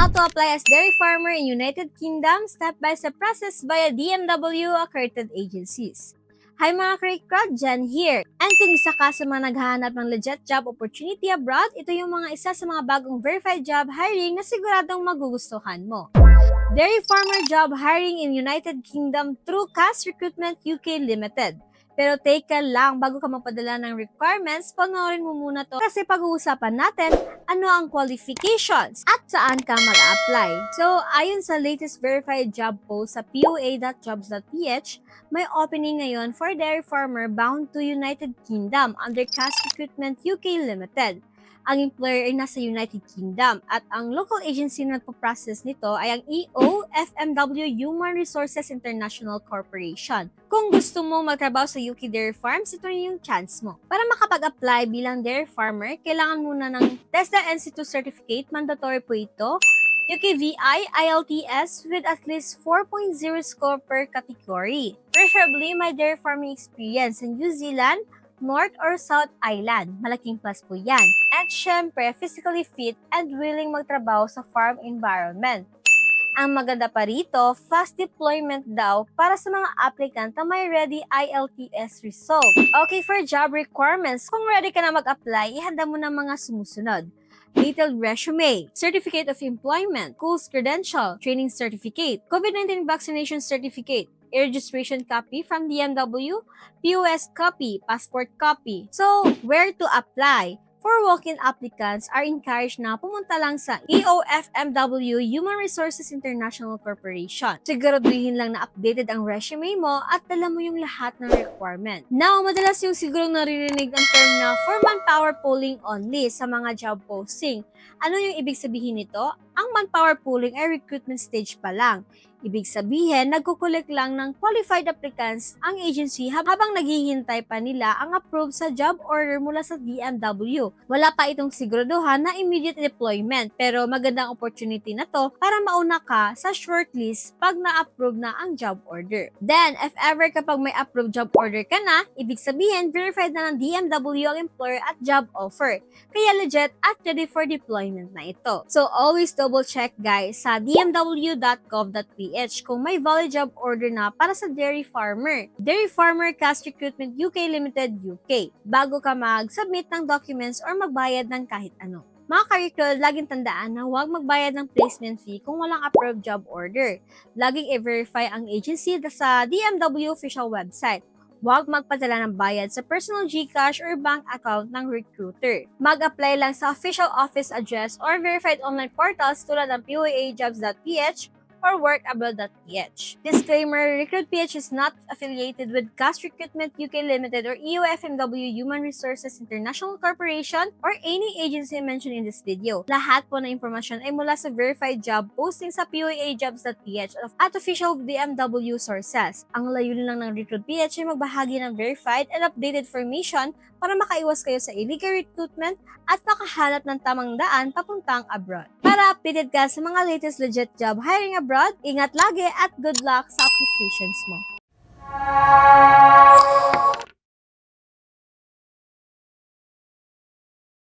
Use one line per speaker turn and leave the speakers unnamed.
How to apply as dairy farmer in United Kingdom, step-by-step process via DMW accredited agencies. Hi mga Krikrod, Jen here. And kung isa ka sa mga naghahanap ng legit job opportunity abroad, ito yung mga isa sa mga bagong verified job hiring na siguradong magugustuhan mo. Dairy farmer job hiring in United Kingdom through CAS Recruitment UK Limited. Pero teka lang, bago ka magpadala ng requirements, panoorin mo muna to kasi pag-uusapan natin ano ang qualifications at saan ka mag-apply. So, ayon sa latest verified job post sa poa.jobs.ph, may opening ngayon for dairy farmer bound to United Kingdom under CAS Recruitment UK Limited. Ang employer ay nasa United Kingdom at ang local agency na nagpo-process nito ay ang EOFMW Human Resources International Corporation. Kung gusto mo magtrabaho sa UK Dairy Farms, ito yung chance mo. Para makapag-apply bilang dairy farmer, kailangan muna ng TESDA NC2 certificate, mandatory po ito, UKVI, IELTS with at least 4.0 score per category. Preferably, may dairy farming experience sa New Zealand, North or South Island. Malaking plus po yan. At syempre, physically fit and willing magtrabaho sa farm environment. Ang maganda pa rito, fast deployment daw para sa mga applicant na may ready IELTS result. Okay, for job requirements, kung ready ka na mag-apply, ihanda mo na mga sumusunod. Detailed resume, certificate of employment, schools credential, training certificate, COVID-19 vaccination certificate, registration copy from DMW, POS copy, passport copy. So, where to apply? For walk-in applicants are encouraged na pumunta lang sa EOFMW Human Resources International Corporation. Siguraduhin lang na updated ang resume mo at dala mo yung lahat ng requirement. Now, madalas yung siguro naririnig ang term na for manpower pooling only sa mga job posting. Ano yung ibig sabihin nito? Ang manpower pooling ay recruitment stage pa lang. Ibig sabihin, nagkukulik lang ng qualified applicants ang agency habang naghihintay pa nila ang approve sa job order mula sa DMW. Wala pa itong siguraduhan na immediate deployment, pero magandang opportunity na to para mauna ka sa shortlist pag na-approve na ang job order. Then, if ever kapag may approved job order ka na, ibig sabihin, verified na ng DMW ang employer at job offer. Kaya legit at ready for deployment na ito. So, always double check guys sa dmw.gov.ph kung may valid job order na para sa dairy farmer. Dairy Farmer CAS Recruitment UK Limited UK bago ka mag-submit ng documents or magbayad ng kahit ano. Mga karikol, laging tandaan na huwag magbayad ng placement fee kung walang approved job order. Laging i-verify ang agency sa DMW official website. Huwag magpadala ng bayad sa personal GCash or bank account ng recruiter. Mag-apply lang sa official office address or verified online portals tulad ng poa.jobs.ph or workabroad.ph. Disclaimer, RecruitPH is not affiliated with CAS Recruitment UK Limited or EOFMW Human Resources International Corporation or any agency mentioned in this video. Lahat po ng impormasyon ay mula sa verified job posting sa poa.jobs.ph at official DMW sources. Ang layunin lang ng RecruitPH ay magbahagi ng verified and updated information para makaiwas kayo sa illegal recruitment at makahanap ng tamang daan papuntang abroad. Para updated ka sa mga latest legit job hiring abroad, ingat lagi at good luck sa applications mo.